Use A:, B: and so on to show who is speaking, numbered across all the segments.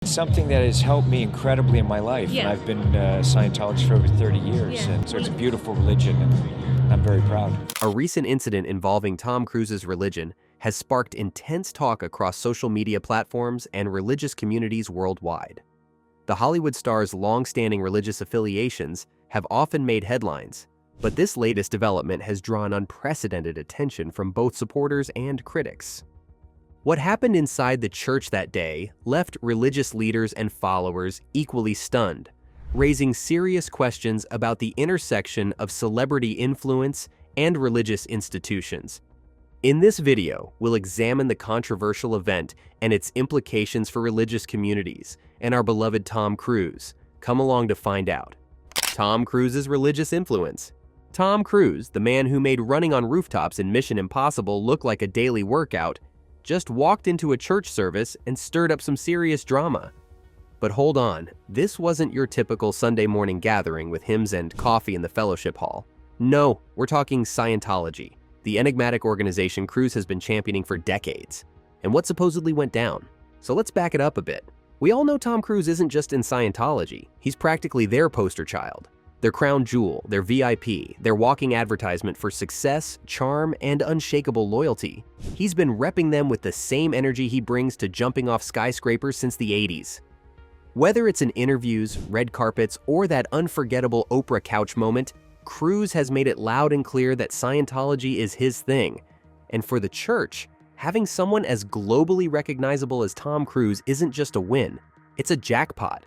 A: Something that has helped me incredibly in my life, and
B: Yeah.
A: I've been a Scientologist for over 30 years,
B: Yeah.
A: and so it's a beautiful religion, and I'm very proud.
C: A recent incident involving Tom Cruise's religion has sparked intense talk across social media platforms and religious communities worldwide. The Hollywood star's long-standing religious affiliations have often made headlines, but this latest development has drawn unprecedented attention from both supporters and critics. What happened inside the church that day left religious leaders and followers equally stunned, raising serious questions about the intersection of celebrity influence and religious institutions. In this video, we'll examine the controversial event and its implications for religious communities and our beloved Tom Cruise. Come along to find out. Tom Cruise's religious influence. Tom Cruise, the man who made running on rooftops in Mission Impossible look like a daily workout, just walked into a church service and stirred up some serious drama. But hold on, this wasn't your typical Sunday morning gathering with hymns and coffee in the fellowship hall. No, we're talking Scientology, the enigmatic organization Cruise has been championing for decades, and what supposedly went down. So let's back it up a bit. We all know Tom Cruise isn't just in Scientology, he's practically their poster child. Their crown jewel, their VIP, their walking advertisement for success, charm, and unshakable loyalty. He's been repping them with the same energy he brings to jumping off skyscrapers since the 80s. Whether it's in interviews, red carpets, or that unforgettable Oprah couch moment, Cruise has made it loud and clear that Scientology is his thing. And for the church, having someone as globally recognizable as Tom Cruise isn't just a win, it's a jackpot.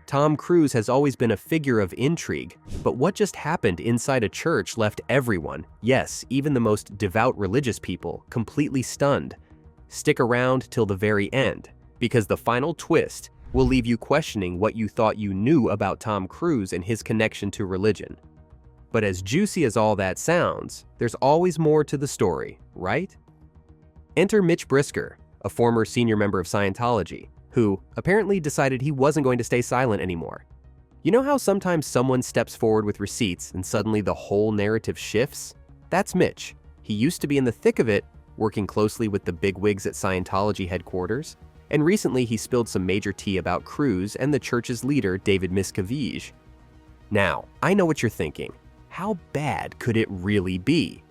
C: Tom Cruise has always been a figure of intrigue, but what just happened inside a church left everyone, yes, even the most devout religious people, completely stunned. Stick around till the very end, because the final twist will leave you questioning what you thought you knew about Tom Cruise and his connection to religion. But as juicy as all that sounds, there's always more to the story, right? Enter Mitch Brisker, a former senior member of Scientology, who apparently decided he wasn't going to stay silent anymore. You know how sometimes someone steps forward with receipts and suddenly the whole narrative shifts? That's Mitch. He used to be in the thick of it, working closely with the bigwigs at Scientology headquarters, and recently he spilled some major tea about Cruise and the church's leader, David Miscavige. Now, I know what you're thinking. How bad could it really be?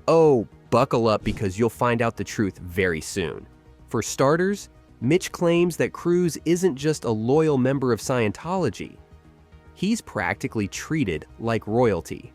C: Oh, buckle up because you'll find out the truth very soon. For starters, Mitch claims that Cruise isn't just a loyal member of Scientology. He's practically treated like royalty.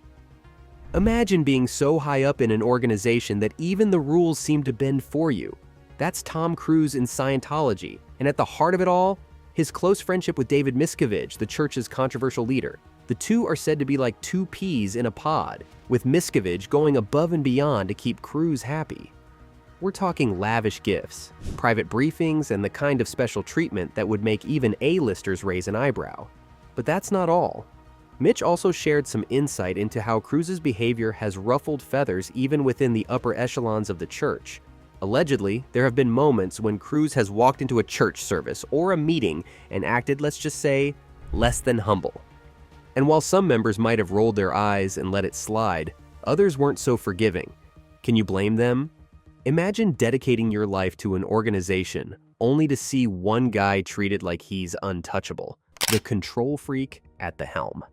C: Imagine being so high up in an organization that even the rules seem to bend for you. That's Tom Cruise in Scientology, and at the heart of it all, his close friendship with David Miscavige, the church's controversial leader. The two are said to be like two peas in a pod, with Miscavige going above and beyond to keep Cruise happy. We're talking lavish gifts, private briefings, and the kind of special treatment that would make even A-listers raise an eyebrow. But that's not all. Mitch also shared some insight into how Cruise's behavior has ruffled feathers even within the upper echelons of the church. Allegedly, there have been moments when Cruise has walked into a church service or a meeting and acted, let's just say, less than humble. And while some members might have rolled their eyes and let it slide, others weren't so forgiving. Can you blame them? Imagine dedicating your life to an organization only to see one guy treated like he's untouchable, the control freak at the helm.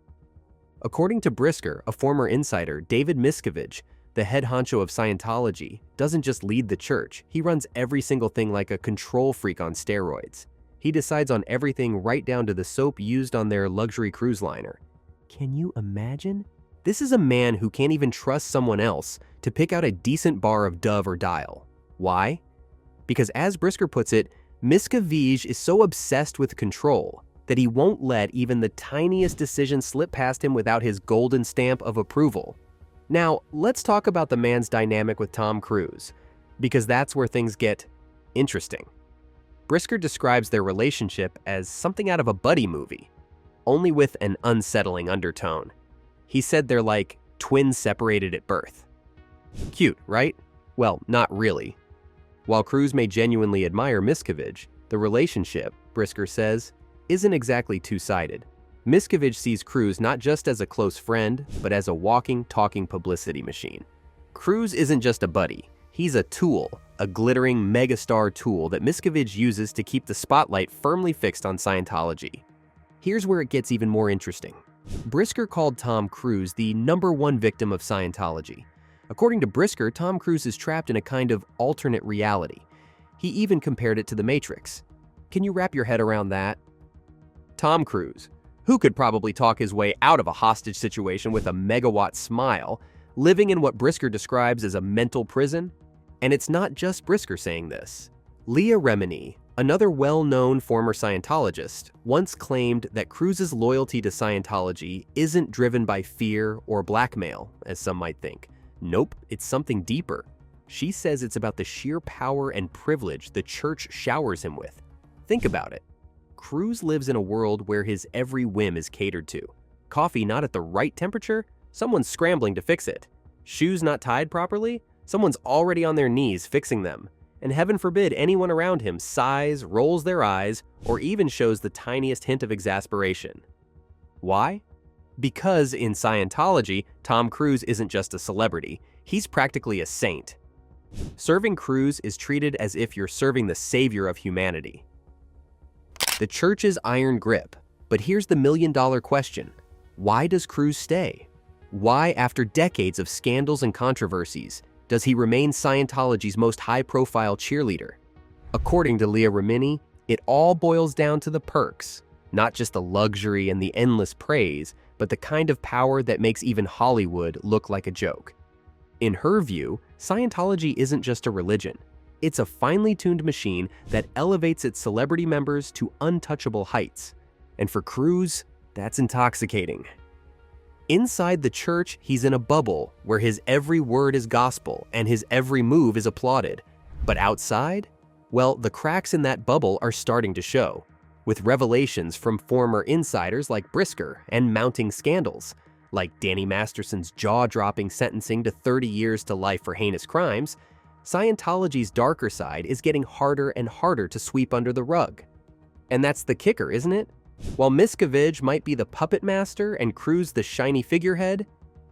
C: According to Brisker, a former insider, David Miscavige, the head honcho of Scientology, doesn't just lead the church, he runs every single thing like a control freak on steroids. He decides on everything right down to the soap used on their luxury cruise liner. Can you imagine? This is a man who can't even trust someone else to pick out a decent bar of Dove or Dial. Why? Because as Brisker puts it, Miscavige is so obsessed with control that he won't let even the tiniest decision slip past him without his golden stamp of approval. Now, let's talk about the man's dynamic with Tom Cruise, because that's where things get interesting. Brisker describes their relationship as something out of a buddy movie, only with an unsettling undertone. He said they're like twins separated at birth. Cute, right? Well, not really. While Cruise may genuinely admire Miscavige, the relationship, Brisker says, isn't exactly two-sided. Miscavige sees Cruise not just as a close friend, but as a walking, talking publicity machine. Cruise isn't just a buddy, he's a tool, a glittering megastar tool that Miscavige uses to keep the spotlight firmly fixed on Scientology. Here's where it gets even more interesting. Brisker called Tom Cruise the #1 victim of Scientology. According to Brisker, Tom Cruise is trapped in a kind of alternate reality. He even compared it to The Matrix. Can you wrap your head around that? Tom Cruise, who could probably talk his way out of a hostage situation with a megawatt smile, living in what Brisker describes as a mental prison? And it's not just Brisker saying this. Leah Remini, another well-known former Scientologist, once claimed that Cruise's loyalty to Scientology isn't driven by fear or blackmail, as some might think. Nope, it's something deeper. She says it's about the sheer power and privilege the church showers him with. Think about it. Cruise lives in a world where his every whim is catered to. Coffee not at the right temperature? Someone's scrambling to fix it. Shoes not tied properly? Someone's already on their knees fixing them. And heaven forbid anyone around him sighs, rolls their eyes, or even shows the tiniest hint of exasperation. Why? Because in Scientology, Tom Cruise isn't just a celebrity, he's practically a saint. Serving Cruise is treated as if you're serving the savior of humanity. The church's iron grip. But here's the million-dollar question. Why does Cruise stay? Why, after decades of scandals and controversies, does he remain Scientology's most high-profile cheerleader? According to Leah Remini, it all boils down to the perks, not just the luxury and the endless praise, but the kind of power that makes even Hollywood look like a joke. In her view, Scientology isn't just a religion. It's a finely tuned machine that elevates its celebrity members to untouchable heights. And for Cruise, that's intoxicating. Inside the church, he's in a bubble where his every word is gospel and his every move is applauded. But outside? Well, the cracks in that bubble are starting to show, with revelations from former insiders like Brisker and mounting scandals, like Danny Masterson's jaw-dropping sentencing to 30 years to life for heinous crimes. Scientology's darker side is getting harder and harder to sweep under the rug. And that's the kicker, isn't it? While Miscavige might be the puppet master and Cruise the shiny figurehead,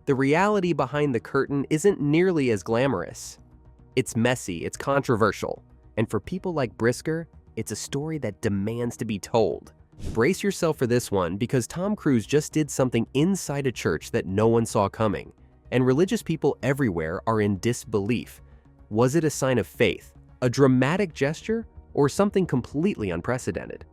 C: the reality behind the curtain isn't nearly as glamorous. It's messy, it's controversial, and for people like Brisker, it's a story that demands to be told. Brace yourself for this one, because Tom Cruise just did something inside a church that no one saw coming, and religious people everywhere are in disbelief. Was it a sign of faith, a dramatic gesture, or something completely unprecedented?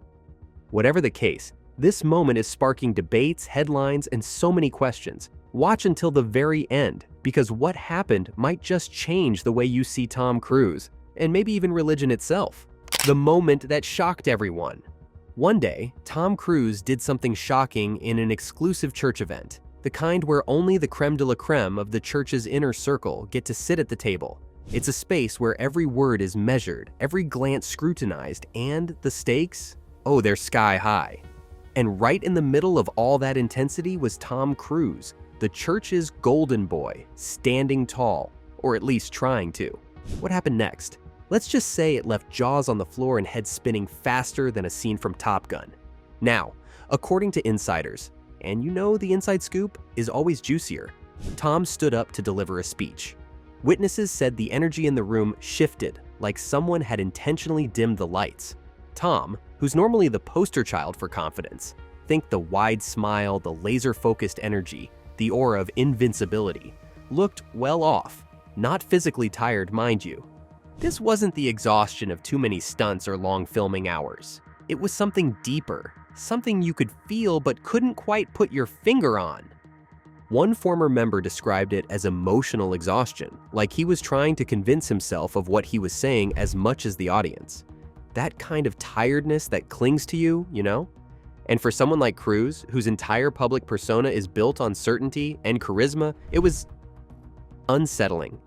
C: Whatever the case, this moment is sparking debates, headlines, and so many questions. Watch until the very end, because what happened might just change the way you see Tom Cruise, and maybe even religion itself. The moment that shocked everyone. One day, Tom Cruise did something shocking in an exclusive church event, the kind where only the creme de la creme of the church's inner circle get to sit at the table. It's a space where every word is measured, every glance scrutinized, and the stakes? Oh, they're sky high. And right in the middle of all that intensity was Tom Cruise, the church's golden boy, standing tall, or at least trying to. What happened next? Let's just say it left jaws on the floor and heads spinning faster than a scene from Top Gun. Now, according to insiders, and you know the inside scoop is always juicier, Tom stood up to deliver a speech. Witnesses said the energy in the room shifted, like someone had intentionally dimmed the lights. Tom, who's normally the poster child for confidence, think the wide smile, the laser-focused energy, the aura of invincibility, looked well off, not physically tired, mind you. This wasn't the exhaustion of too many stunts or long filming hours. It was something deeper, something you could feel but couldn't quite put your finger on. One former member described it as emotional exhaustion, like he was trying to convince himself of what he was saying as much as the audience. That kind of tiredness that clings to you, you know? And for someone like Cruise, whose entire public persona is built on certainty and charisma, it was unsettling.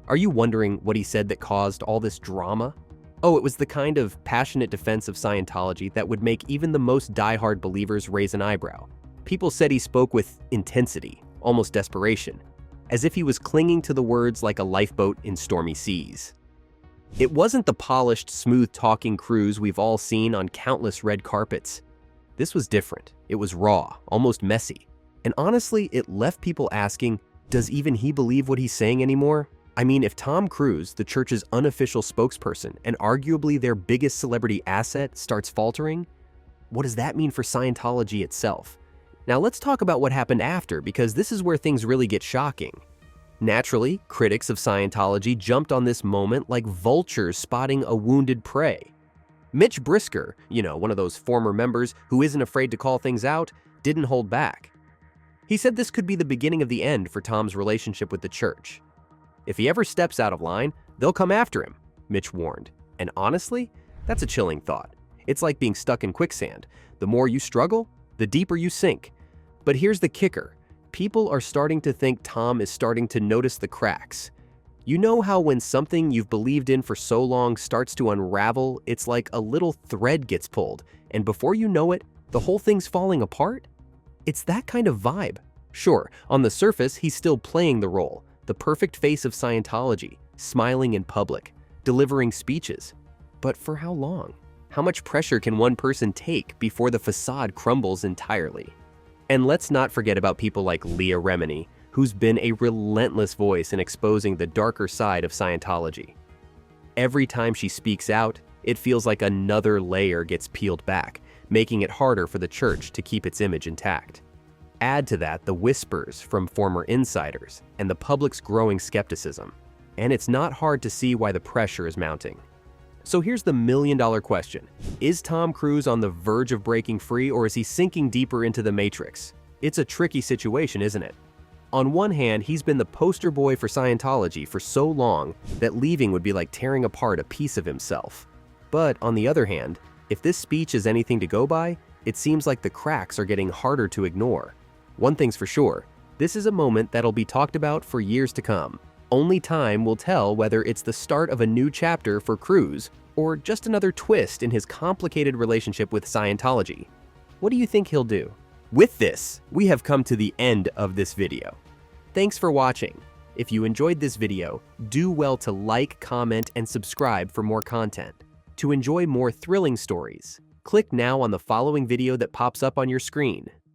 C: Are you wondering what he said that caused all this drama? Oh, it was the kind of passionate defense of Scientology that would make even the most diehard believers raise an eyebrow. People said he spoke with intensity, almost desperation, as if he was clinging to the words like a lifeboat in stormy seas. It wasn't the polished, smooth-talking Cruise we've all seen on countless red carpets. This was different. It was raw, almost messy. And honestly, it left people asking, does even he believe what he's saying anymore? I mean, if Tom Cruise, the church's unofficial spokesperson and arguably their biggest celebrity asset, starts faltering, what does that mean for Scientology itself? Now let's talk about what happened after, because this is where things really get shocking. Naturally, critics of Scientology jumped on this moment like vultures spotting a wounded prey. Mitch Brisker, one of those former members who isn't afraid to call things out, didn't hold back. He said this could be the beginning of the end for Tom's relationship with the church. If he ever steps out of line, they'll come after him, Mitch warned. And honestly, that's a chilling thought. It's like being stuck in quicksand. The more you struggle, the deeper you sink. But here's the kicker. People are starting to think Tom is starting to notice the cracks. You know how when something you've believed in for so long starts to unravel, it's like a little thread gets pulled, and before you know it, the whole thing's falling apart? It's that kind of vibe. Sure, on the surface, he's still playing the role, the perfect face of Scientology, smiling in public, delivering speeches. But for how long? How much pressure can one person take before the facade crumbles entirely? And let's not forget about people like Leah Remini, who's been a relentless voice in exposing the darker side of Scientology. Every time she speaks out, it feels like another layer gets peeled back, making it harder for the church to keep its image intact. Add to that the whispers from former insiders and the public's growing skepticism, and it's not hard to see why the pressure is mounting. So here's the million-dollar question. Is Tom Cruise on the verge of breaking free, or is he sinking deeper into the matrix? It's a tricky situation, isn't it? On one hand, he's been the poster boy for Scientology for so long that leaving would be like tearing apart a piece of himself. But on the other hand, if this speech is anything to go by, it seems like the cracks are getting harder to ignore. One thing's for sure, this is a moment that'll be talked about for years to come. Only time will tell whether it's the start of a new chapter for Cruise or just another twist in his complicated relationship with Scientology. What do you think he'll do? With this, we have come to the end of this video. Thanks for watching. If you enjoyed this video, do well to like, comment, and subscribe for more content. To enjoy more thrilling stories, click now on the following video that pops up on your screen.